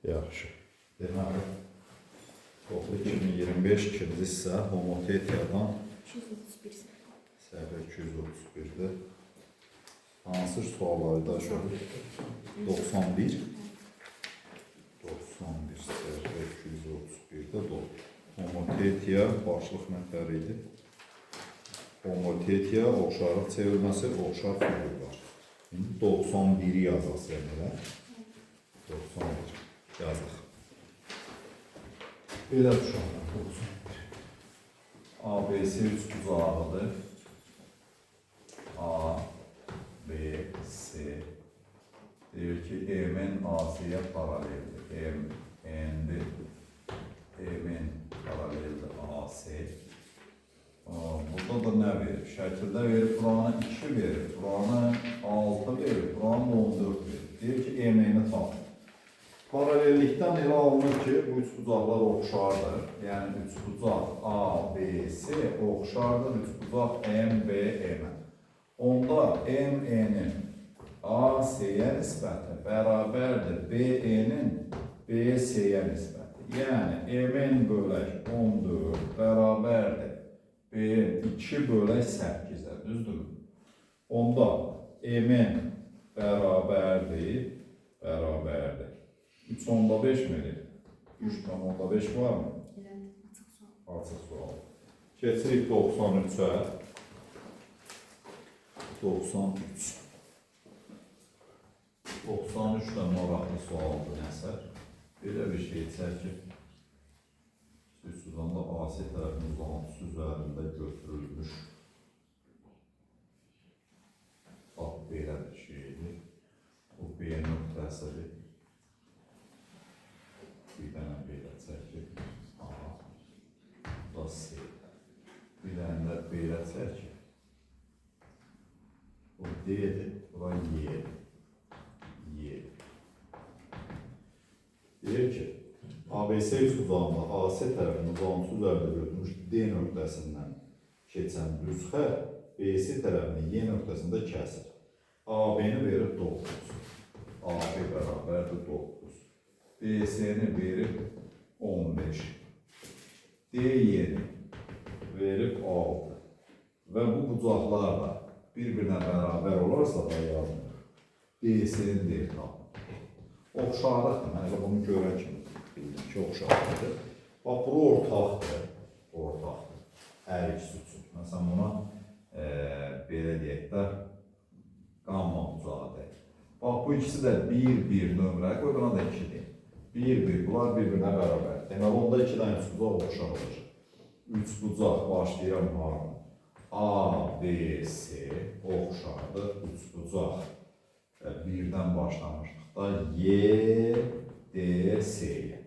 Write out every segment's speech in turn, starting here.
Yaxşı. Deməli, Toxlu 2025 ikinci hissə homotetiyadan 231 səhvə 231-də hansı sualları da aşağı 91 səhvə 231-də homotetiya başlıq mətləri idi. Homotetiya oxşarlıq çevirməsi, oxşar figurlar. İndi 91-i yazasın elə. 91 yazıq. Belə uşaqlar 91. ABC üç buzağıdır. A, B, C. Deyir ki, EMN AC-yə paraleldir. EMN-dir. EMN paraleldir AC. Burada da nə verir? Şəkildə verir, buranı 2 verir, buranı 6 verir, buranı 14 verir. Deyir ki, EMN-i tapın. Paralellikdən elə alınır ki, bu üç bucaqlar oxşardır. Yəni, üç bucaq A, B, C oxşardır, üç bucaq M, B, M. Onda M-N'in A, C-yə nisbəti bərabərdir B-N'in B, C-yə nisbəti. Yəni, M-N bölək 14 bərabərdir B2 bölək 8-ə, düzdür? Onda M-N bərabərdir. 3 onda 5 midir? 3 onda 5 var mı? Açıq sual. Keçirik 93-ə. 93. 93-lə maraqlı sualdır nəsər. Belə bir şey çəkir. Üstüdən də AC tərəfinin uzantısı üzərində götürülmüş. Bax, belə bir şeydir. Bu B nöqtəsidir. Bir dənə belə çəkir. A, bu da C. Bir dənə də belə çəkir. Bu D-dir, bura Y-dir. Deyir ki, ABC üç uzağında AC tərəfinin uzantısı üzərində götürmüş D nöqtəsindən keçən düz xətt BC tərəfinin Y nöqtəsində kəsir. AB-ni verir 9. AB bərabərdir 9. BC-ni verir 15. DY-ni verir 6. Və bu bucaqlar da bir-birinə bərabər olarsa da yazılır. BC-ni deyir tapın. Oxşarlıqdır, mən elə bunu görən kimi bildim ki, oxşarlıqdır. Bax, bura ortaqdır. Hər ikisi üçün. Məsələn, buna belə deyək də, qamma bucağı deyək. Bax, bu ikisi də 1-1 nömrə, qoy buna da 2 deyək. 1-1, bunlar bir-birinə bərabər. Deməli, onda 2 dənə üç bucaq oxşar olur. Üç bucaq başlayıram harmı? A, B, C oxşardır. Üç bucaq birdən başlamışdıqda Y, D, C-yə.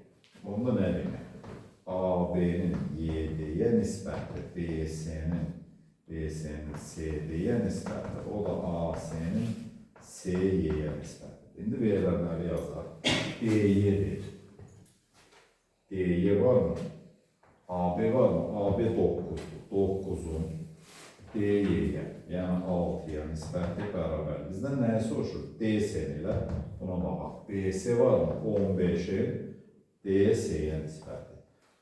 Onda nə deməkdir? A-B-nin Y-D-yə nisbəti, B-C-nin C-D-yə nisbəti, o da A-C-nin C-Y-yə nisbəti. İndi verilənləri yazar. D-Y-dir. D-Y var mı? A-B var mı? A-B 9-dur. 9-un D-Y-yə, yəni 6-ya nisbəti bərabər. Bizdən nəyi soruşur? D-S-ni ilə buna baxaq. B-S var mı? 15-in D-S-yə nisbəti.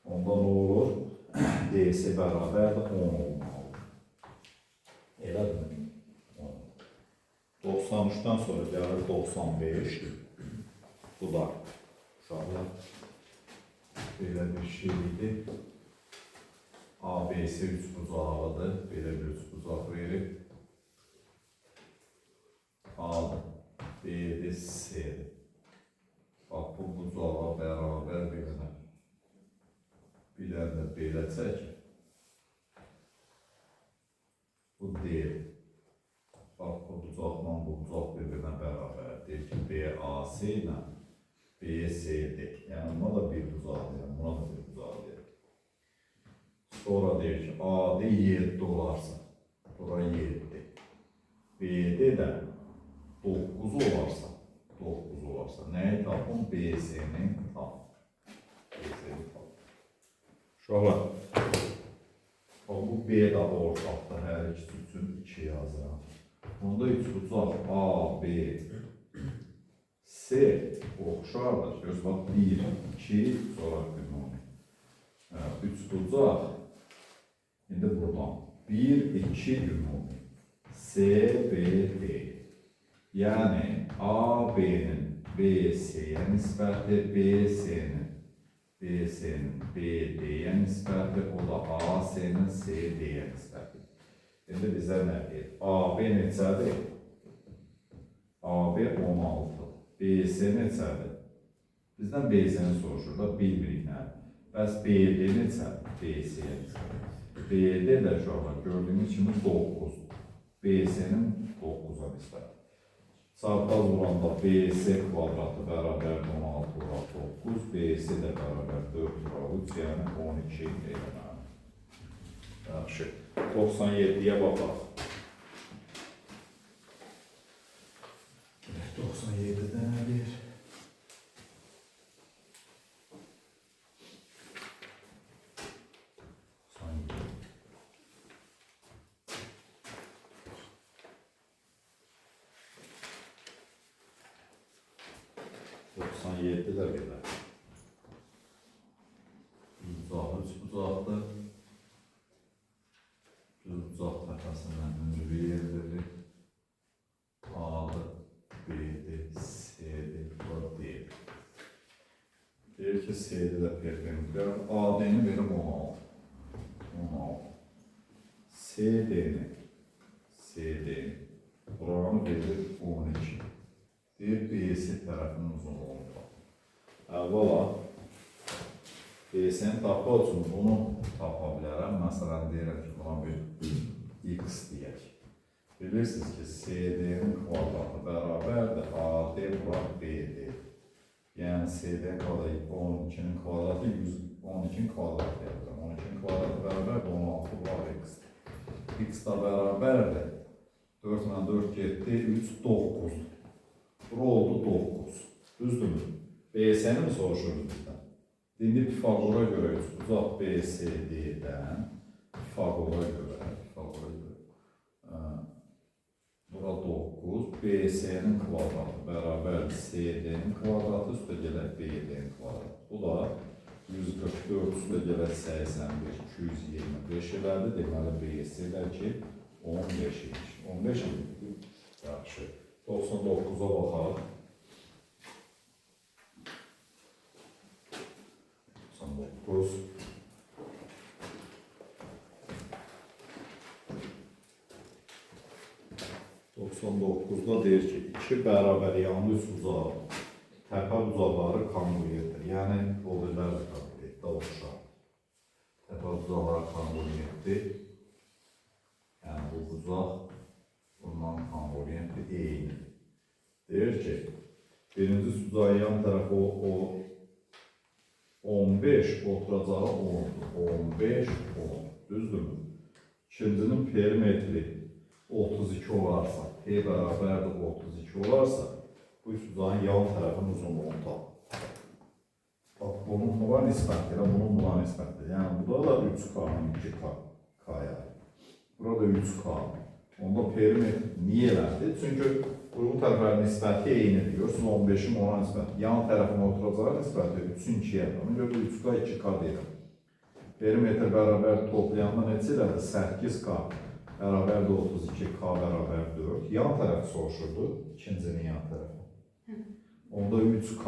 Onda nə olur? D-S bərabərdir 10 olmalıdır. Elədir mi? 93-dən sonra gəlir 95. Bu da uşaqlar belə bir şeydir. ABC üç bucağıdır. Belə bir üç bucaq verir. A'dır, B'dir, C'dir. Bax, bu bucağa bərabər bilinir. Bir dənə belə çəkir. Bu D. Bax, bu bucaqla bu bucaq bir-birinə bərabər. Deyir ki, BAC ilə BCD. Yəni, buna da bir bucaq deyir, buna da bir bucaq deyir. Sonra deyir ki, A-D 7 olarsa, bura 7. B-D də 9 olarsa, nəyi tapın? B-C-ni tapın. Uşaqlar, bu B də ortaqdır, hər ikisi üçün 2 yazıram. Bunda üç bucaq A, B, oxşardır. Göz bax 1, 2, sonra ümumi. 3 bucaq. İndi buradan 1, 2 ümumi. C, B, D. Yəni A-B'nin B-C'yə nisbəti, B-C'nin B-D-yə nisbəti, o da A-C'nin C-D-yə nisbəti. İndi bizə nə deyir? A-B neçədir? A-B 16. B-C neçədir? Bizdən B-C-ni soruşur da bilmirik nə. Bəs B-D neçədir? B-C-yə nisbəti. B-D də uşaqlar gördüyümüz kimi 9. B-C-nin 9-a nisbəti. Çarpaz vuranda BC kvadratı bərabər 16 vura 9, BC də bərabər 4 vura 3, yəni 12 eləməli. Yaxşı, 97-yə baxaq. 97-də nədir? Yedi də belə. Bucağı 3 bucaqdır. Düz bucaq təpəsindən ünlü yerdir. A-dır, B-dir, C-dir, bu D-dir. Deyir ki, C-dir də perpendicular. A-D-ni verim 16. C-D-ni buranı verir 12. Deyir, B-C tərəfinin uzunluğunu var. Əvvəla, B-C-ni tapmaq üçün bunu tapa bilərəm. Məsələn, deyirəm ki, buna bir X deyək. Bilirsiniz ki, CD-nin kvadratı bərabərdir, AD bura BD. Yəni, CD-nin kvadratı 12-nin kvadratı 112-nin kvadratı yazıram. 12-nin kvadratı bərabərdir, 16 bura X-dir. X da bərabərdir. 4 ilə 4 getdi, 3, 9. Bura oldu 9. Düzdürmü? BC-ni mi soruşuruz bizdən? İndi Pifagora görə uzaq BCD-dən Pifagora görə bura 9, BC-nin kvadratı bərabər CD-nin kvadratı üstə gələk BD-nin kvadratı. Bu da 144 üstə gələk 81, 225 elədi. Deməli BC-lər ki 15 imiş. 15 imiş. Yaxşı. 99-a baxaq. 99. 99-da deyir ki, 2 bərabər yanlı üç bucağı, təpə bucaqları kongruentdir. Yəni, o birlər kongruentdir, oxşar. Təpə bucaqları kongruentdir. Yəni, bu bucaq bundan kongruentdir, eyni. Deyir ki, birinci bucağın yan tərəfi o 15, oturacağı 10'dur. 15, 10. Düzdürmü? İkincinin perimetri 32 olarsa, P bərabərdir 32 olarsa, bu bucağın yan tərəfinin uzunluğunu tap. Bak, bunun buna nisbətdir, bunun buna nisbətdir. Yəni, burada da 3K-nın 2K-ya. Burada 3K. Onda perimetr niyə elədi? Çünki bu tərəflərin nisbəti eynidir. Görürsünüz, 15'in ona nisbəti. Yan tərəfin oturacağı nisbəti 3'ün 2-yə. Ona görə bu 3K, 2K deyirəm. Perimetr bərabər toplayanda neçə elədi? 8K bərabərdir 32K bərabər 4. Yan tərəf soruşurdu. İkincinin yan tərəfi. Onda 3K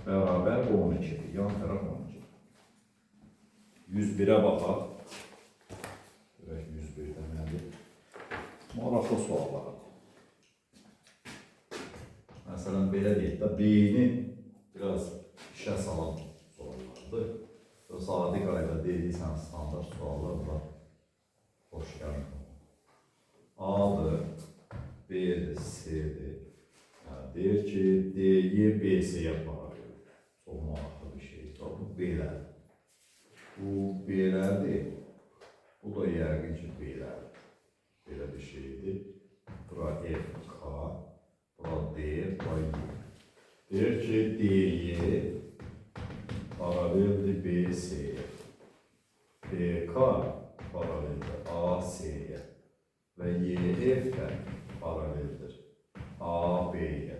bərabər 12'dir. Yan tərəf 12. 101'ə baxaq. 101'də nədir? Maraqlı suallar. Məsələn, belə deyək də, beyni biraz işə salan suallardır. Sadi qayda deyilsən, standart suallar var. Xoş gəlin. A'dır, B'dir, C'dir. Deyir ki, D'yi B-C'yə paralel. Çox maraqlı bir şeydir. Bu B'lərdir. Bu B'lərdir. Bu da yəqin ki, B'lərdir. Belə bir şeydir. Bura F, K, bura D, bura Y. Deyir ki, D'yi paraleldir B-C'yə. BK paraleldir AC-yə. Və YF də paraleldir AB-yə.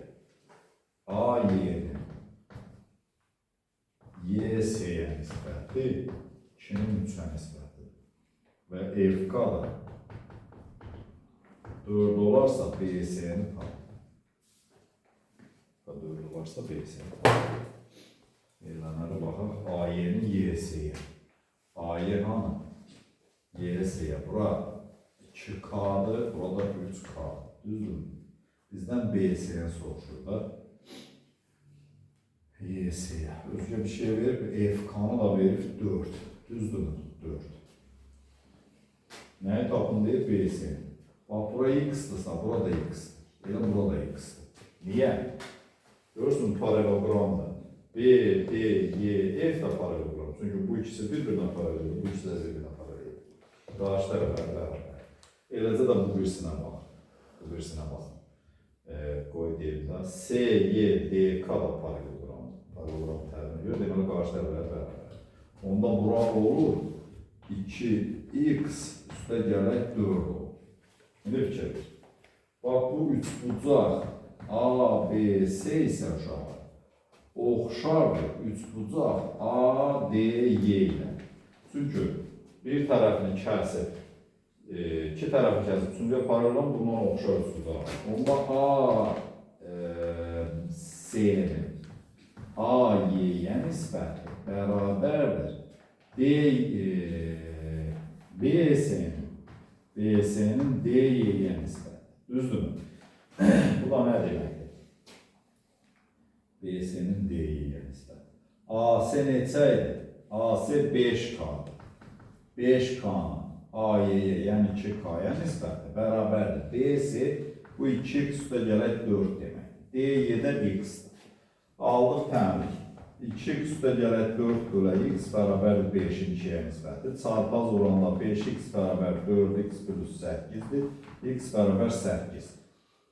AY YS'ye nisbəti 2-nin 3-ə nisbətidir. Və FK da 4 olarsa BS'ni tapın. 4 olarsa BS'ni tapın. Verilənlərə baxaq. AY'nin YS'ye. AY hanı? YS'ye. Bura 2K'dır, burada 3K. Düzdür. Bizdən BS'ye soruşur da. YS'ye. Özgə bir şey verib, FK'nı da verib 4. Düzdür. 4. Nəyi tapın deyir? BS'ye. Bax, bura X'dırsa, burada X'dir. Elə burada X'dir. Niyə? Görürsün paralelogramda. B, D, Y, F da paralelogram. Çünki bu ikisi bir-birinə paralel, bu ikisi də bir-birinə paralel. Qarşı tərəflər bərabər. Eləcə də bu birisinə bax. Bu birisinə baxın. Qoy deyim də. S, Y, D, K da paralelogram. Paralelogram tərəfini görə. Deməli, qarşı tərəflər bərabər. Onda bura olur 2x üstə gələk 4 olur. İndi fikir. Bax, bu üçbucaq A, B, S isə uşaqlar. Oxşardır üçbucaq A, D, Y ilə. Çünki bir tərəfini kəsib, iki tərəfini kəsib, üçüncüyə paralel bundan oxşar üçbucaq. Onda A, S-nin A, Y-yə nisbəti bərabərdir. B-S-nin D-Y-yə nisbəti. Düzdürmü? Bu da nə deməkdir? B-S-nin D-Y-yə nisbəti. A-S neçə idi? A-S 5K. 5K-nın A-Y-yə, yəni 2K-ya nisbəti bərabərdir. B-S bu 2x üstə gələk 4 deməkdir. D-Y-də x-dir. Aldıq təmrik. 2x üstə gələk 4 bölə x bərabərdir 5-in 2-yə nisbəti. Çarpaz oranda 5x bərabər 4x plus 8-dir. X bərabər 8.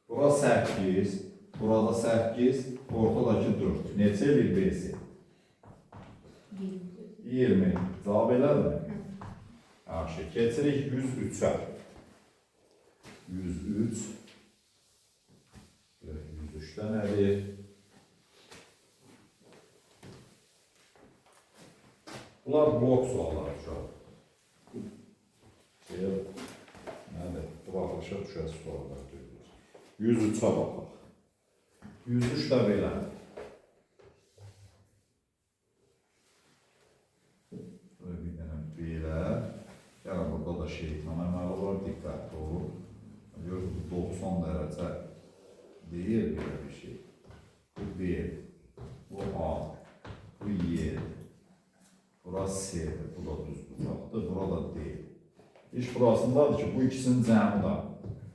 Bura 8, burada 8, ortadakı 4. Neçə edir B-si? 20. Cavab elədir? Yaxşı, keçirik 103-ə. 103. 103-də nədir? Bunlar blok sualları uşaq. Nədir? Buraxılışa düşər suallar deyirlər. 103-ə baxaq. 103 də belə. Bir dənə belə. Yəni, burada da şeytan əməli var, diqqətli olur. Görürsünüz, 90 dərəcə deyil belə bir şey. Bu B, bu A, bu Y, burası S'dir, bu da düz bucaqdır, burada D. İş burasındadır ki, bu ikisinin cəmi da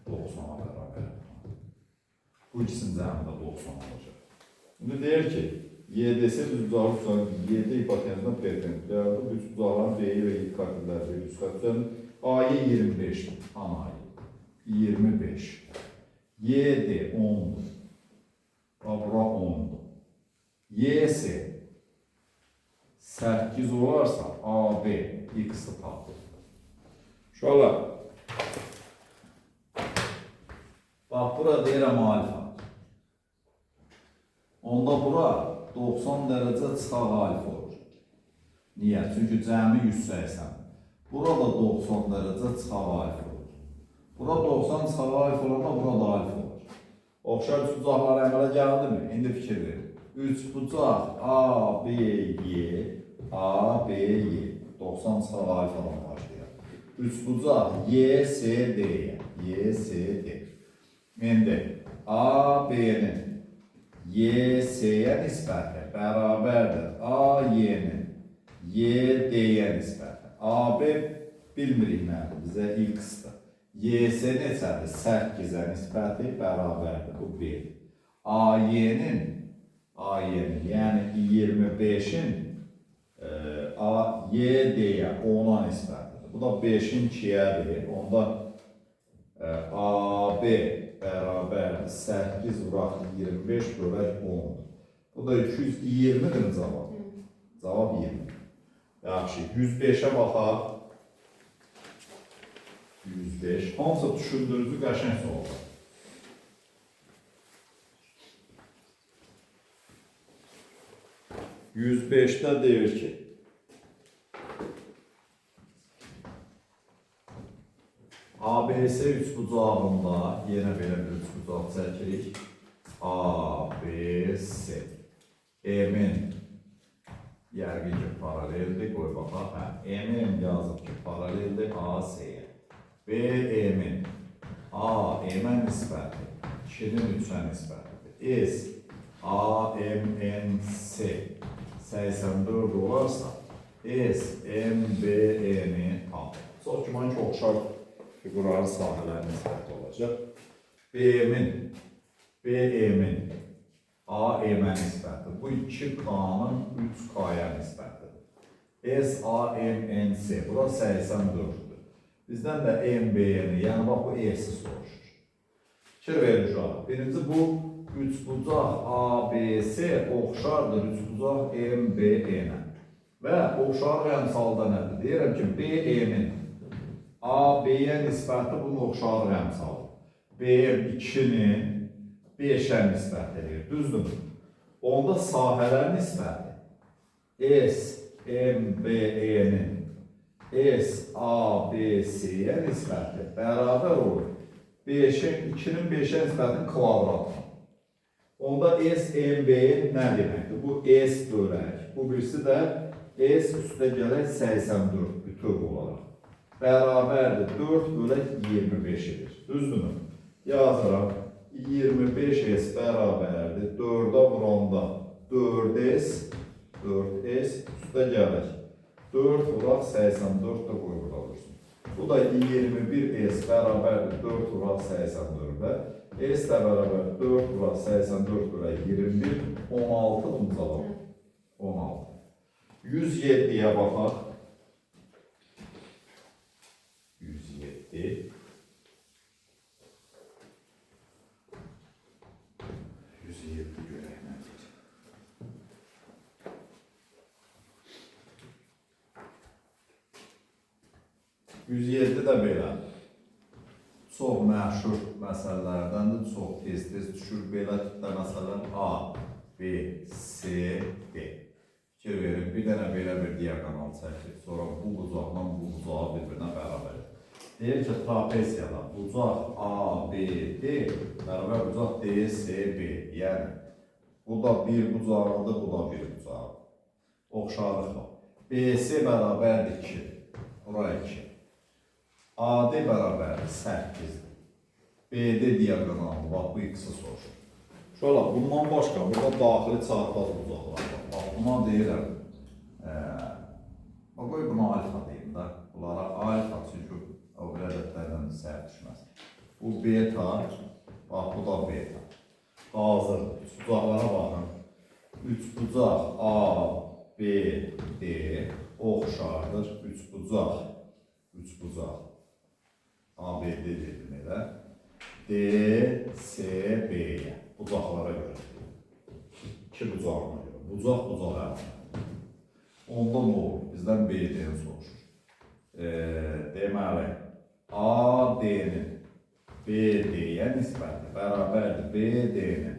90-a bərabər. Bu ikisinin cəmi də 90 olacaq. Şimdi deyir ki, YDS düzbucaqlı tutan YD hipotenuzdan perpendikulярdır. Bu düzbucaqların D və Y katilləri üst katillərin A'yı 25'dir. Anayı 25. YD 10'dur. Bura 10'dur. YS 8 olarsa AB X'i tapır. Şöyle. Bax, bura deyirəm alfa. Onda bura 90 dərəcə çıxaq alfa olur. Niyə? Çünki cəmi 180. Burada 90 dərəcə çıxaq alfa olur. Bura 90 çıxaq alfa olanda burada alfa olur. Oxşar üçbucaqlar əmələ gəldimi? İndi fikir verin. Üçbucaq A, B, Y, A, B, Y. 90 çıxaq alfadan başlayır. Üçbucaq Y, S, D-yə. Y, S, D. İndi A, B-nin Y, S-yə nisbəti bərabərdir. A, Y-nin Y, D-yə nisbəti. A, B bilmirik nədir, bizə X-dir. Y, S neçədir? 8-ə nisbəti bərabərdir, bu 1. A, Y-nin yəni 25-in Y, D-yə 10-a nisbətidir. Bu da 5-in 2-yədir. Onda A, B bərabərdir 8 vuraq 25 bölək 10. Bu da 220-dir cavab. Cavab 20. Yaxşı, 105-ə baxaq. 105. Hamısı düşündürücü qəşəng suallar. 105'də deyir ki, ABC üçbucağında yenə belə bir üçbucaq çəkirik. ABC. Emin yərqi ki, paraleldir. Qoy baxaq. Emin yazıb ki, paraleldir AC-yə. B emin. A emin nisbəti. 2-nin 3-ə nisbətidir. S A M N C 84 olarsa S M B N-i tapır. Çox güman ki, oxşar figurların sahələri nisbəti olacaq. B emin, A emin nisbəti. Bu 2K-nın 3K-ya nisbətidir. S A M N C, bura 84-dür. Bizdən də M B N-i, yəni bax bu S-i soruşur. Fikir verin uşaq. Birinci bu üçbucaq ABC oxşardır üçbucaq MBE-nə. Və oxşarlıq əmsalı da nədir? Deyirəm ki, BE-nin AB-yə nisbəti bunun oxşarlıq əmsalı. BM 2-nin 5-ə nisbət edir. Düzdür. Onda sahələr nisbəti SMBE-nin SABC-yə nisbəti bərabər olur. 2-nin 5-ə nisbətin kvadratı. Onda SMB nə deməkdir? Bu S bölək. Bu birisi də S üstə gələk 84 bütöv olaraq. Bərabərdir 4 bölək 25 edir. Düzdürmü? Yazıram. 25S bərabərdir. 4-ə vuranda 4S üstə gələk. 4 vuraq 84 də qoy burada olursun. Bu da 21S bərabərdir 4 vuraq 84-ə. S də bərabər 4 vuraq 84 bölək 21, 16 mı cavab? 16. 107-yə baxaq. 107. 107 görək nədir? 107 də belə. Çox məşhur məsələlərdəndir, çox tez-tez düşür belə tipdə məsələn A, B, C, D. Fikir verin, bir dənə belə bir diagonal çəkir, sonra bu bucaqla bu bucağı bir-birinə bərabər edir. Deyir ki, trapeziyada bucaq A, B, D bərabər bucaq D, C, B. Yəni, bu da bir bucağıdır, bu da bir bucağıdır. Oxşarlıqla. BC bərabərdir 2, bura 2. AD bərabərdir 8-dir. BD diagonalı, bax bu x-i soruşur. Şöyle, bundan başqa, burada daxili çarpaz bucaqlar var. Bax, buna deyirəm. Qoy buna alfa deyim də. Bunlara alfa çünki o bir ədədlərdən səhv düşməz. Bu beta, bax bu da beta. Hazırdır. Üç bucaqlara baxın. Üç bucaq A, B, D oxşardır. Üç bucaq. ABD dedim elə. D, C, B-yə. Bucaqlara görə. İki bucağına görə. Bucaq əmsəli. Onda nə olur? Bizdən B-dən soruşur. Deməli, AD-nin BD-yə nisbəti bərabərdir. BD-nin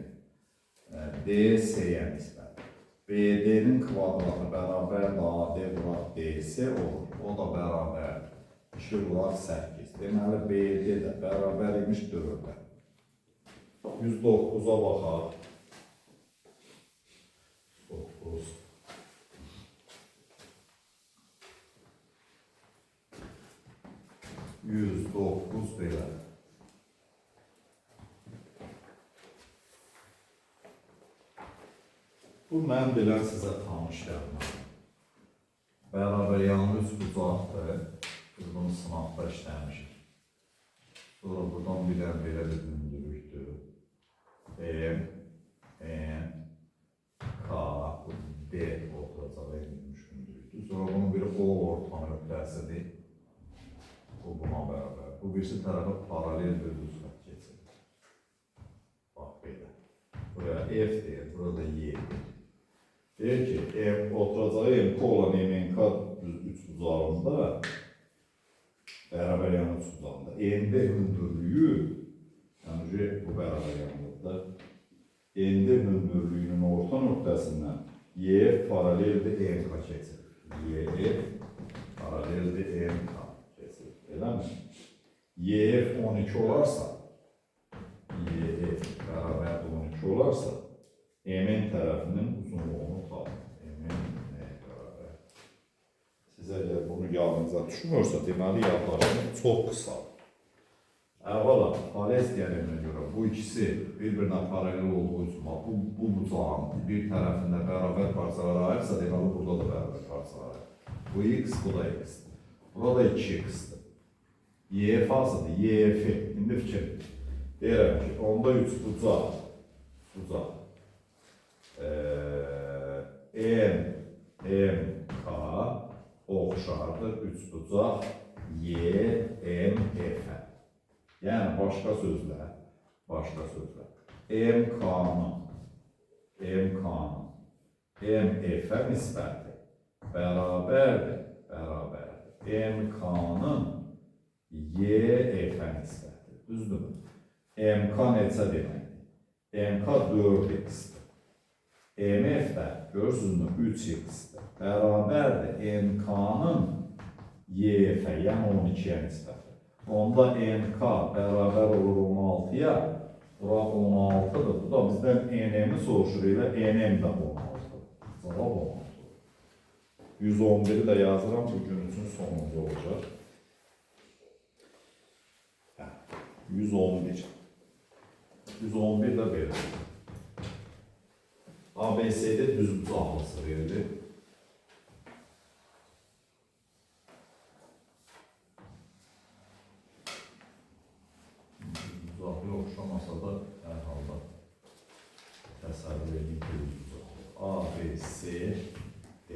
DC-yə nisbəti. BD-nin kvadratı bərabərdir. AD vuraq DC olur. O da bərabərdir. 2 vuraq 8. Deməli, BD də bərabər imiş 4-ə. 109-a baxaq. 9. belə. Bu mən bilən sizə tanış gəlməm. Bərabər yanı üç bucaqdır. Biz bunu sınaqda işləmişik. Sonra buradan bilən belə bir hündürlükdür. M, N, K, D oturacaq edilmiş hündürlükdür. Sonra bunun bir O orta nöqtəsidir. Bu buna bərabər. Bu birisi tərəfə paralel bir düzgət keçir. Bax belə. Buraya F deyir, burada Y deyir. Deyir ki, F oturacağı M, K olan M, K üç bucağında bərabər yanı üç bucağında. N'də hündürlüyü, yəni bu bərabər yanlıqda, N'də hündürlüyünün orta nöqtəsindən YF paraleldir MK keçir. YF paraleldir MK keçir. Elə mi? YF 12 olarsa, YF bərabər 12 olarsa, MN tərəfinin uzunluğunu tapın. MN nəyə bərabər? Siz əgər bunu yadınıza düşmürsə, deməli yadlarınız çox qısa. Əvvəla, Fales teoreminə görə bu ikisi bir-birinə paralel olduğu üçün bu bucağın bir tərəfində bərabər parçalara ayırsa, deməli burada da bərabər parçalara ayır. Bu x, bu da x. Burada 2x-dir. YF asıdır, YF. İndi fikir. Deyirəm ki, onda 3 bucaq. MK oxşardır 3 bucaq YMF-ə. Yəni, başqa sözlə, MK-nın MF-ə nisbəti bərabərdir, MK-nın YF-ə nisbəti. Düzdür mü? MK neçə deməkdir? MK 4x-dir. MF də, görürsünüz mü, 3x-dir. Bərabərdir MK-nın YF-ə, yəni 12-yə nisbəti. Onda MK bərabər olur 16-ya, bura 16-dır. Bu da bizdən NM-i soruşur ilə, NM də 16-dır. Cavab 16-dır. 111-i də yazıram, bugün üçün sonuncu olacaq. 111. 111 də verir. ABC'de düz bucaqlısı verilir. Oxşamasa da hər halda təsəvvür edin ki, A, B, C, D.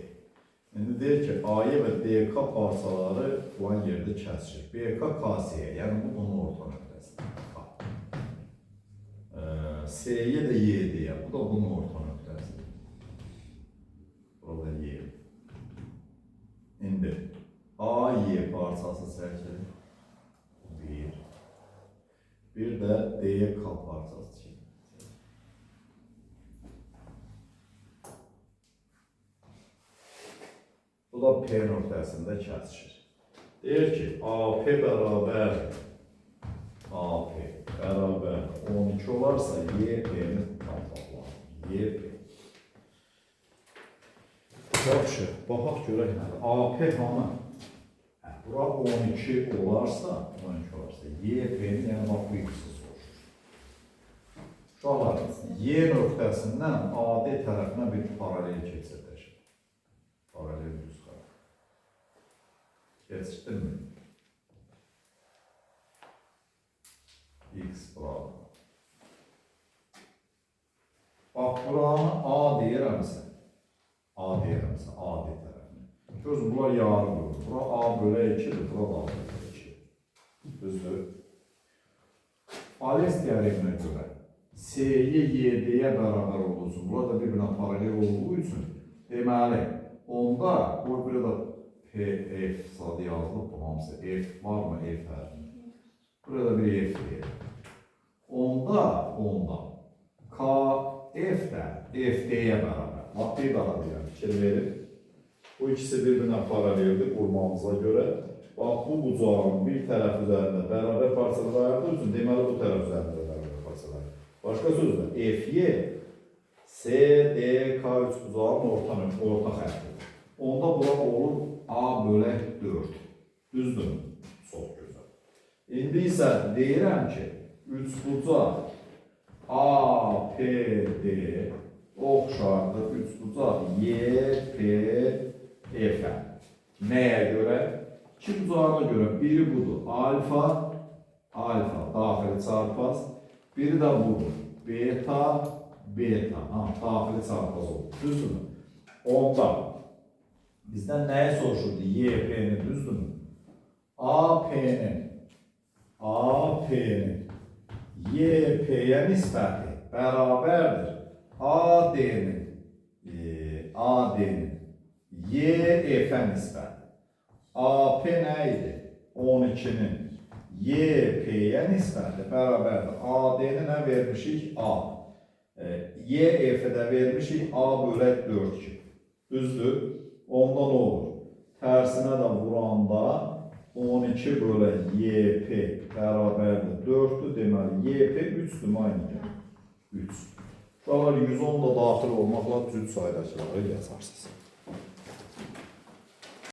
İndi deyir ki, A-ya və DK parçaları filan yerdə kəsişir. BK KC-yə, yəni bu bunun orta nöqtəsidir. C-yə də YD-yə, bu da bunun orta nöqtəsidir. Burada Y. İndi A-Y parçası çəkilir. 1. Bir də DK parçası çəkilir. Bu da P nöqtəsində kəsişir. Deyir ki, AP bərabər 12 olarsa YP-ni tapmaq. YP. Yaxşı, baxaq görək nədir? AP hanı? Bura 12 olarsa, YP-ni, yəni bax bu x-i soruşur. Uşaqlar, Y nöqtəsindən AD tərəfinə bir paralel keçirir. Paralel düz xətt. Keçirdinmi? X buranı. Bax, buranı A deyirəmsə, AD tərəfinə. Gözüm, bunlar yarım olur. Bura A bölə 2-dir, bura da A bölə 2. Düzdür. Fales teoreminə görə C-yə YD-yə bərabər olduğu üçün, burada bir-birinə paralel olduğu üçün, deməli, onda, bu bir də PF sadə yazılıb, bu hamısı F var mı? F hərfi. Burada bir F deyir. Onda KF də FD-yə bərabər. Bax, bir daha deyirəm, fikir verir. Bu ikisi bir-birinə paraleldir qurmamıza görə. Bax, bu bucağın bir tərəf üzərində bərabər parçalar ayırdığı üçün, deməli bu tərəf üzərində bərabər parçalar. Başqa sözlə, FY CDK3 bucağının orta xəttidir. Onda bura olur A bölə 4. Düzdür? Çox gözəl. İndi isə deyirəm ki, 3 bucaq APD oxşardır 3 bucaq YPF-ə. Nəyə görə? İki bucağına görə biri budur. Alfa daxili çarpaz. Biri də budur. Beta. Daxili çarpaz olur. Düzdürmü? Onda bizdən nəyi soruşurdu? YP-ni, düzdürmü? AP-nin YP-yə nisbəti bərabərdir. AD-nin YF-ə nisbəti. AP nə idi? 12-nin YP-yə nisbəti bərabərdir. AD-ni nə vermişik? A. Y F-də vermişik A bölək 4 kimi. Düzdür? Onda nə olur? Tərsinə də vuranda 12 bölək YP bərabərdir 4-dür. Deməli, YP 3-dür mü aynı? 3. Uşaqlar 110 da daxil olmaqla cüt saydaşları yazarsınız.